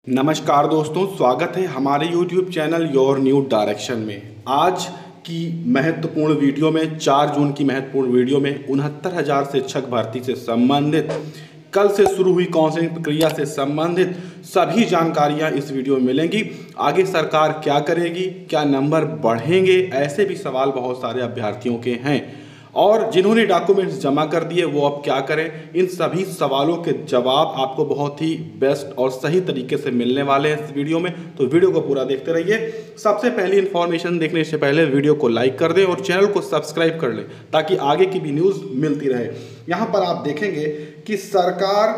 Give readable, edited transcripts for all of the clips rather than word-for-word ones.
नमस्कार दोस्तों, स्वागत है हमारे YouTube channel your new direction में। आज की महत्वपूर्ण वीडियो में 4 जून की महत्वपूर्ण वीडियो में 69,000 शिक्षक भर्ती से संबंधित कल से शुरू हुई काउंसलिंग प्रक्रिया से संबंधित सभी जानकारियां इस वीडियो में मिलेंगी। आगे सरकार क्या करेगी, क्या नंबर बढ़ेंगे, ऐसे भी सवाल बहुत सारे अभ्यर्थियों के हैं और जिन्होंने डॉक्यूमेंट्स जमा कर दिए वो अब क्या करें। इन सभी सवालों के जवाब आपको बहुत ही बेस्ट और सही तरीके से मिलने वाले हैं इस वीडियो में, तो वीडियो को पूरा देखते रहिए। सबसे पहली इन्फॉर्मेशन देखने से पहले वीडियो को लाइक कर दें और चैनल को सब्सक्राइब कर लें ताकि आगे की भी न्यूज़ मिलती रहे। यहाँ पर आप देखेंगे कि सरकार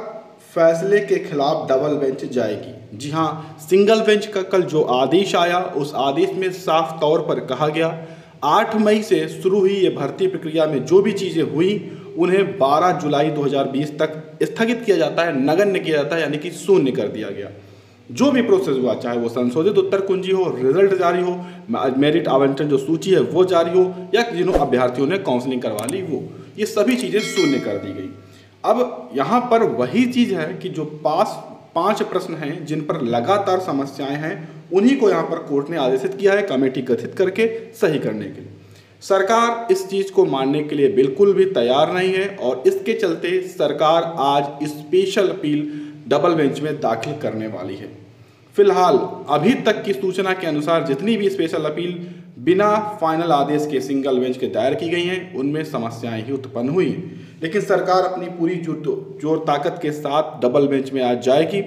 फैसले के खिलाफ डबल बेंच जाएगी। जी हाँ, सिंगल बेंच का कल जो आदेश आया उस आदेश में साफ तौर पर कहा गया 8 मई से शुरू हुई ये भर्ती प्रक्रिया में जो भी चीज़ें हुई उन्हें 12 जुलाई 2020 तक स्थगित किया जाता है, नगण्य किया जाता है, यानी कि शून्य कर दिया गया। जो भी प्रोसेस हुआ, चाहे वो संशोधित उत्तर कुंजी हो, रिजल्ट जारी हो, मेरिट आवंटन जो सूची है वो जारी हो, या जिन अभ्यर्थियों ने काउंसलिंग करवा ली वो, ये सभी चीज़ें शून्य कर दी गई। अब यहाँ पर वही चीज़ है कि जो 5 प्रश्न हैं जिन पर लगातार समस्याएं हैं उन्हीं को यहाँ पर कोर्ट ने आदेशित किया है कमेटी गठित करके सही करने के लिए। सरकार इस चीज़ को मानने के लिए बिल्कुल भी तैयार नहीं है और इसके चलते सरकार आज स्पेशल अपील डबल बेंच में दाखिल करने वाली है। फिलहाल अभी तक की सूचना के अनुसार जितनी भी स्पेशल अपील बिना फाइनल आदेश के सिंगल बेंच के दायर की गई हैं उनमें समस्याएं ही उत्पन्न हुई, लेकिन सरकार अपनी पूरी जोर ताकत के साथ डबल बेंच में आज जाएगी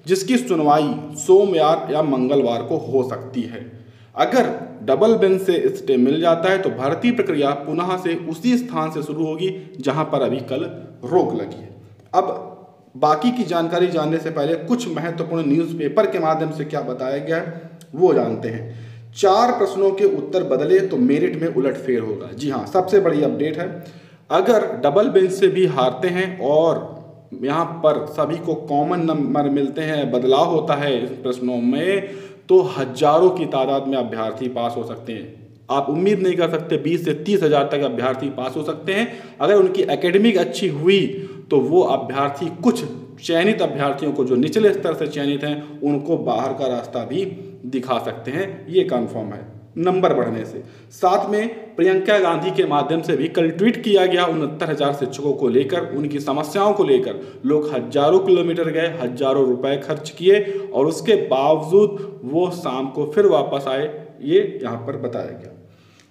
जिसकी सुनवाई सोमवार या मंगलवार को हो सकती है। अगर डबल बेंच से स्टे मिल जाता है तो भर्ती प्रक्रिया पुनः से उसी स्थान से शुरू होगी जहां पर अभी कल रोक लगी है। अब बाकी की जानकारी जानने से पहले कुछ महत्वपूर्ण न्यूज़पेपर के माध्यम से क्या बताया गया है वो जानते हैं। 4 प्रश्नों के उत्तर बदले तो मेरिट में उलटफेर होगा। जी हाँ, सबसे बड़ी अपडेट है। अगर डबल बेंच से भी हारते हैं और यहाँ पर सभी को कॉमन नंबर मिलते हैं, बदलाव होता है इस प्रश्नों में, तो हजारों की तादाद में अभ्यर्थी पास हो सकते हैं। आप उम्मीद नहीं कर सकते 20 से 30 हजार तक अभ्यर्थी पास हो सकते हैं। अगर उनकी एकेडमिक अच्छी हुई तो वो अभ्यर्थी कुछ चयनित अभ्यर्थियों को जो निचले स्तर से चयनित हैं उनको बाहर का रास्ता भी दिखा सकते हैं, ये कन्फर्म है नंबर बढ़ने से। साथ में प्रियंका गांधी के माध्यम से भी कल ट्वीट किया गया 69,000 शिक्षकों को लेकर, उनकी समस्याओं को लेकर। लोग हजारों किलोमीटर गए, हजारों रुपए खर्च किए और उसके बावजूद वो शाम को फिर वापस आए, ये यहाँ पर बताया गया।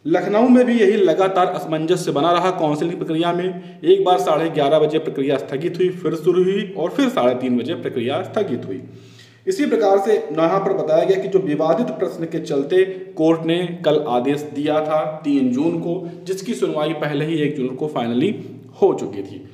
लखनऊ में भी यही लगातार असमंजस बना रहा काउंसलिंग प्रक्रिया में। एक बार 11:30 बजे प्रक्रिया स्थगित हुई, फिर शुरू हुई और फिर 3:30 बजे प्रक्रिया स्थगित हुई। इसी प्रकार से यहाँ पर बताया गया कि जो विवादित प्रश्न के चलते कोर्ट ने कल आदेश दिया था 3 जून को, जिसकी सुनवाई पहले ही 1 जून को फाइनली हो चुकी थी,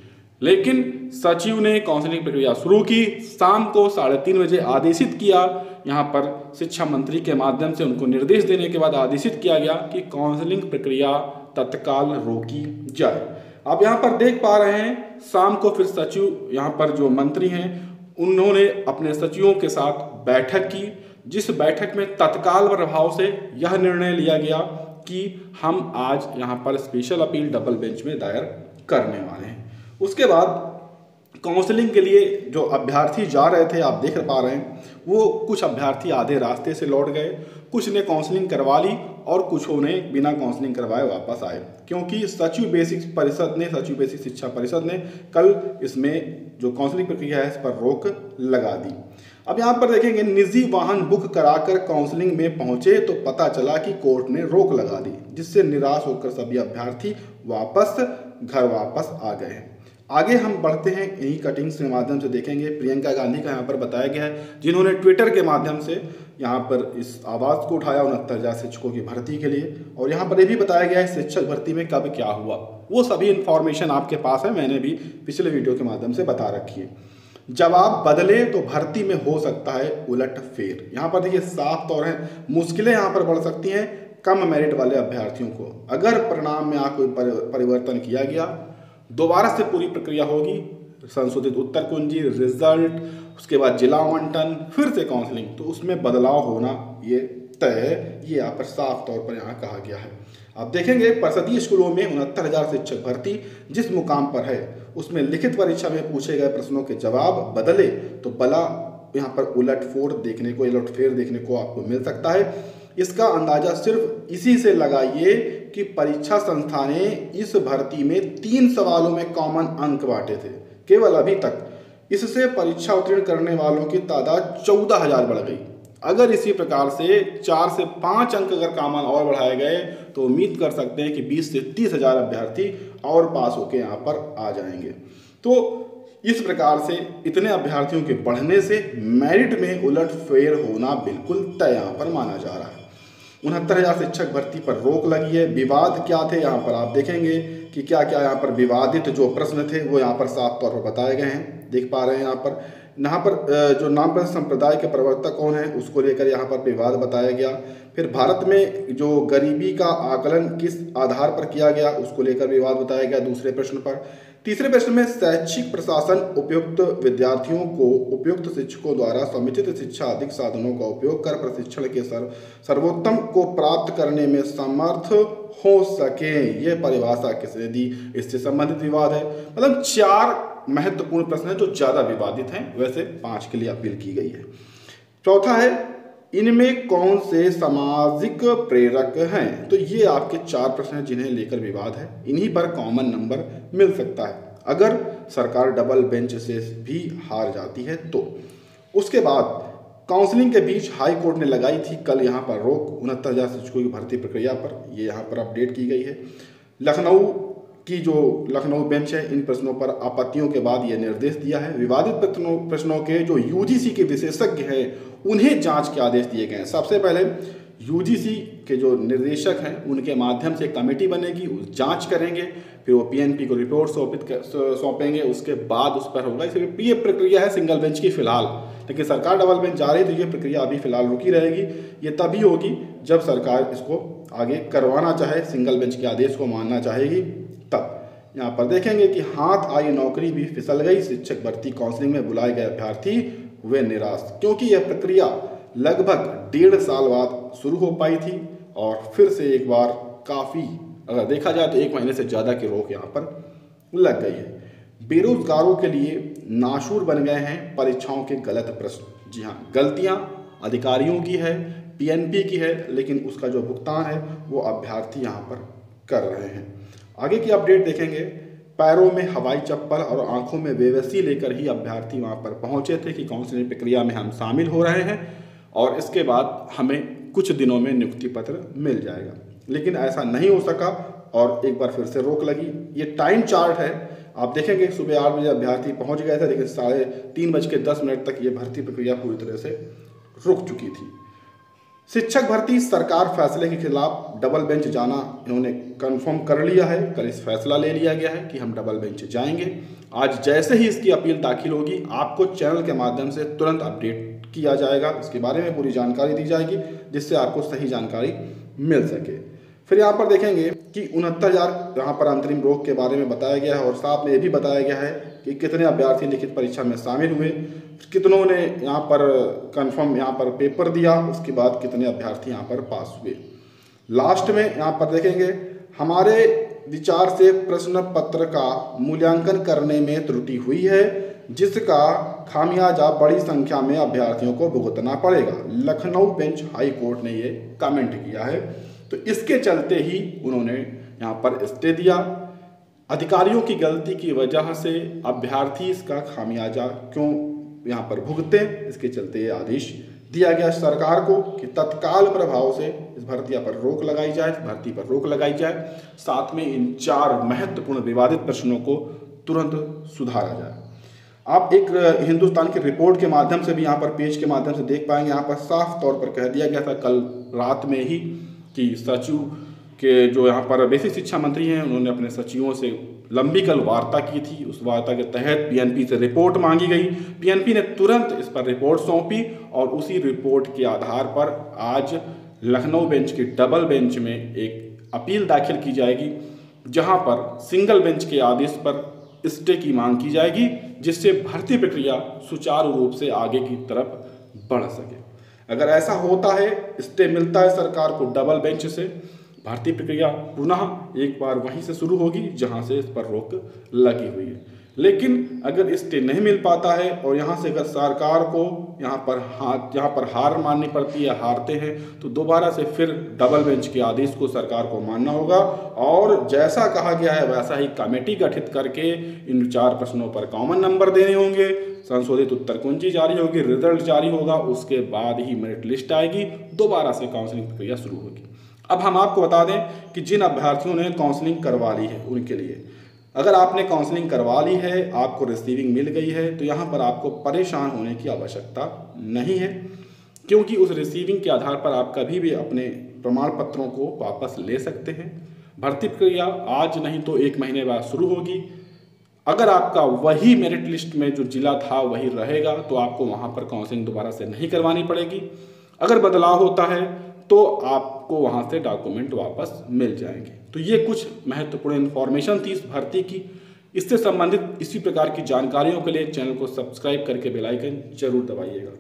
लेकिन सचिव ने काउंसलिंग प्रक्रिया शुरू की। शाम को 3:30 बजे आदेशित किया, यहाँ पर शिक्षा मंत्री के माध्यम से उनको निर्देश देने के बाद आदेशित किया गया कि काउंसलिंग प्रक्रिया तत्काल रोकी जाए। आप यहाँ पर देख पा रहे हैं शाम को फिर सचिव, यहाँ पर जो मंत्री हैं उन्होंने अपने सचिवों के साथ बैठक की, जिस बैठक में तत्काल प्रभाव से यह निर्णय लिया गया कि हम आज यहाँ पर स्पेशल अपील डबल बेंच में दायर करने वाले हैं। उसके बाद काउंसलिंग के लिए जो अभ्यर्थी जा रहे थे, आप देख पा रहे हैं, वो कुछ अभ्यर्थी आधे रास्ते से लौट गए, कुछ ने काउंसलिंग करवा ली और कुछों ने बिना काउंसलिंग करवाए वापस आए, क्योंकि सचिव बेसिक शिक्षा परिषद ने कल इसमें जो काउंसलिंग प्रक्रिया है इस पर रोक लगा दी। अब यहाँ पर देखेंगे, निजी वाहन बुक कराकर काउंसलिंग में पहुंचे तो पता चला कि कोर्ट ने रोक लगा दी, जिससे निराश होकर सभी अभ्यर्थी घर वापस आ गए हैं। आगे हम बढ़ते हैं, यही कटिंग्स के माध्यम से देखेंगे। प्रियंका गांधी का यहाँ पर बताया गया है, जिन्होंने ट्विटर के माध्यम से यहाँ पर इस आवाज़ को उठाया 69,000 शिक्षकों की भर्ती के लिए, और यहाँ पर यह भी बताया गया है शिक्षक भर्ती में कब क्या हुआ, वो सभी इन्फॉर्मेशन आपके पास है, मैंने भी पिछले वीडियो के माध्यम से बता रखी है। जवाब बदले तो भर्ती में हो सकता है उलटफेर। यहाँ पर देखिए साफ तौर है, मुश्किलें यहाँ पर बढ़ सकती हैं कम मेरिट वाले अभ्यर्थियों को। अगर परिणाम में कोई परिवर्तन किया गया, दोबारा से पूरी प्रक्रिया होगी, संशोधित उत्तर कुंजी, रिजल्ट, उसके बाद जिला आवंटन, फिर से काउंसलिंग, तो उसमें बदलाव होना ये तय है, ये यहाँ पर साफ तौर पर यहाँ कहा गया है। आप देखेंगे परिषदीय स्कूलों में 69,000 शिक्षक भर्ती जिस मुकाम पर है उसमें लिखित परीक्षा में पूछे गए प्रश्नों के जवाब बदले तो यहाँ पर उलटफेर देखने को आपको मिल सकता है। इसका अंदाजा सिर्फ इसी से लगाइए कि परीक्षा संस्था ने इस भर्ती में 3 सवालों में कॉमन अंक बांटे थे केवल अभी तक। इससे परीक्षा उत्तीर्ण करने वालों की तादाद 14,000 बढ़ गई। अगर इसी प्रकार से 4 से 5 अंक अगर कॉमन और बढ़ाए गए तो उम्मीद कर सकते हैं कि 20 से 30,000 अभ्यर्थी और पास होकर यहाँ पर आ जाएंगे। तो इस प्रकार से इतने अभ्यर्थियों के बढ़ने से मेरिट में उलटफेर होना बिल्कुल तय यहाँ पर माना जा रहा है। 69,000 शिक्षक भर्ती पर रोक लगी है। विवाद क्या थे यहाँ पर आप देखेंगे कि क्या क्या यहाँ पर विवादित जो प्रश्न थे वो यहाँ पर साफ तौर पर बताए गए हैं, देख पा रहे हैं यहाँ पर जो नामप्रस्त संप्रदाय के प्रवर्तक कौन है उसको लेकर यहाँ पर विवाद बताया गया। फिर भारत में जो गरीबी का आकलन किस आधार पर किया गया उसको लेकर विवाद बताया गया दूसरे प्रश्न पर। तीसरे प्रश्न में शैक्षिक प्रशासन उपयुक्त विद्यार्थियों को उपयुक्त शिक्षकों द्वारा समुचित शिक्षा अधिक साधनों का उपयोग कर प्रशिक्षण के सर्वोत्तम को प्राप्त करने में समर्थ हो सके, ये परिभाषा किसने दी, इससे संबंधित विवाद है। मतलब 4 महत्वपूर्ण प्रश्न हैं जो ज्यादा विवादित हैं, वैसे 5 के लिए अपील की गई है। चौथा है इनमें कौन से सामाजिक प्रेरक हैं। तो ये आपके 4 प्रश्न हैं जिन्हें लेकर विवाद है। इन्हीं पर कॉमन नंबर मिल सकता है अगर सरकार डबल बेंच से भी हार जाती है तो। उसके बाद काउंसलिंग के बीच हाई कोर्ट ने लगाई थी कल यहाँ पर रोक 69,000 शिक्षकों की भर्ती प्रक्रिया पर, ये यहाँ पर अपडेट की गई है। लखनऊ बेंच है इन प्रश्नों पर आपत्तियों के बाद यह निर्देश दिया है। विवादित प्रश्नों के जो यूजीसी के विशेषज्ञ हैं उन्हें जांच के आदेश दिए गए हैं। सबसे पहले यूजीसी के जो निर्देशक हैं उनके माध्यम से कमेटी बनेगी, जांच करेंगे, फिर वो पीएनपी को रिपोर्ट सौंपेंगे, उसके बाद उस पर होगा। इसलिए ये प्रक्रिया है सिंगल बेंच की फिलहाल, लेकिन सरकार डबल बेंच जा रही है तो ये प्रक्रिया अभी फिलहाल रुकी रहेगी। ये तभी होगी जब सरकार इसको आगे करवाना चाहे, सिंगल बेंच के आदेश को मानना चाहेगी तब। यहाँ पर देखेंगे कि हाथ आई नौकरी भी फिसल गई, शिक्षक भर्ती काउंसलिंग में बुलाए गए अभ्यर्थी हुए निराश, क्योंकि यह प्रक्रिया लगभग 1.5 साल बाद शुरू हो पाई थी और फिर से एक बार काफ़ी अगर देखा जाए तो 1 महीने से ज़्यादा की रोक यहाँ पर लग गई है। बेरोजगारों के लिए नाशूर बन गए हैं परीक्षाओं के गलत प्रश्न। जी हाँ, गलतियाँ अधिकारियों की है, पीएनपी की है, लेकिन उसका जो भुगतान है वो अभ्यर्थी यहाँ पर कर रहे हैं। आगे की अपडेट देखेंगे। पैरों में हवाई चप्पल और आंखों में बेबसी लेकर ही अभ्यर्थी वहां पर पहुंचे थे कि काउंसलिंग प्रक्रिया में हम शामिल हो रहे हैं और इसके बाद हमें कुछ दिनों में नियुक्ति पत्र मिल जाएगा, लेकिन ऐसा नहीं हो सका और एक बार फिर से रोक लगी। ये टाइम चार्ट है, आप देखेंगे सुबह 8 बजे अभ्यर्थी पहुंच गए थे, लेकिन 3:10 तक ये भर्ती प्रक्रिया पूरी तरह से रुक चुकी थी। शिक्षक भर्ती सरकार फैसले के खिलाफ डबल बेंच जाना इन्होंने कंफर्म कर लिया है। कल इस फैसला ले लिया गया है कि हम डबल बेंच जाएंगे। आज जैसे ही इसकी अपील दाखिल होगी आपको चैनल के माध्यम से तुरंत अपडेट किया जाएगा, इसके बारे में पूरी जानकारी दी जाएगी जिससे आपको सही जानकारी मिल सके। फिर यहाँ पर देखेंगे कि 69,000 यहाँ पर अंतरिम रोक के बारे में बताया गया है और साथ में ये भी बताया गया है कि कितने अभ्यर्थी लिखित परीक्षा में शामिल हुए, कितनों ने यहाँ पर कंफर्म यहाँ पर पेपर दिया, उसके बाद कितने अभ्यर्थी यहाँ पर पास हुए। लास्ट में यहाँ पर देखेंगे हमारे विचार से प्रश्न पत्र का मूल्यांकन करने में त्रुटि हुई है जिसका खामियाजा बड़ी संख्या में अभ्यर्थियों को भुगतना पड़ेगा। लखनऊ बेंच हाई कोर्ट ने ये कमेंट किया है, तो इसके चलते ही उन्होंने यहाँ पर स्टे दिया। अधिकारियों की गलती की वजह से अभ्यर्थी इसका खामियाजा क्यों यहाँ पर भुगते, इसके चलते ये आदेश दिया गया सरकार को कि तत्काल प्रभाव से इस भर्ती पर रोक लगाई जाए, साथ में इन 4 महत्वपूर्ण विवादित प्रश्नों को तुरंत सुधारा जाए। आप एक हिंदुस्तान की रिपोर्ट के माध्यम से भी यहाँ पर पेज के माध्यम से देख पाएंगे, यहाँ पर साफ तौर पर कह दिया गया था कल रात में ही कि सचिव के जो यहाँ पर बेसिक शिक्षा मंत्री हैं उन्होंने अपने सचिवों से लंबी कल वार्ता की थी। उस वार्ता के तहत पीएनपी से रिपोर्ट मांगी गई, पीएनपी ने तुरंत इस पर रिपोर्ट सौंपी और उसी रिपोर्ट के आधार पर आज लखनऊ बेंच की डबल बेंच में एक अपील दाखिल की जाएगी जहां पर सिंगल बेंच के आदेश पर स्टे की मांग की जाएगी जिससे भर्ती प्रक्रिया सुचारू रूप से आगे की तरफ बढ़ सके। अगर ऐसा होता है, स्टे मिलता है सरकार को डबल बेंच से, भर्ती प्रक्रिया पुनः एक बार वहीं से शुरू होगी जहां से इस पर रोक लगी हुई है। लेकिन अगर स्टे नहीं मिल पाता है और यहाँ से अगर सरकार को यहाँ पर हार माननी पड़ती है, हारते हैं, तो दोबारा से फिर डबल बेंच के आदेश को सरकार को मानना होगा और जैसा कहा गया है वैसा ही कमेटी गठित करके इन 4 प्रश्नों पर कॉमन नंबर देने होंगे, संशोधित उत्तर कुंजी जारी होगी, रिजल्ट जारी होगा, उसके बाद ही मेरिट लिस्ट आएगी, दोबारा से काउंसलिंग प्रक्रिया शुरू होगी। अब हम आपको बता दें कि जिन अभ्यर्थियों ने काउंसलिंग करवा ली है उनके लिए, अगर आपने काउंसलिंग करवा ली है, आपको रिसीविंग मिल गई है, तो यहाँ पर आपको परेशान होने की आवश्यकता नहीं है, क्योंकि उस रिसीविंग के आधार पर आप कभी भी अपने प्रमाण पत्रों को वापस ले सकते हैं। भर्ती प्रक्रिया आज नहीं तो 1 महीने बाद शुरू होगी। अगर आपका वही मेरिट लिस्ट में जो जिला था वही रहेगा तो आपको वहाँ पर काउंसलिंग दोबारा से नहीं करवानी पड़ेगी। अगर बदलाव होता है तो आपको वहाँ से डॉक्यूमेंट वापस मिल जाएंगे। तो ये कुछ महत्वपूर्ण इन्फॉर्मेशन थी इस भर्ती की। इससे संबंधित इसी प्रकार की जानकारियों के लिए चैनल को सब्सक्राइब करके बेल आइकन जरूर दबाइएगा।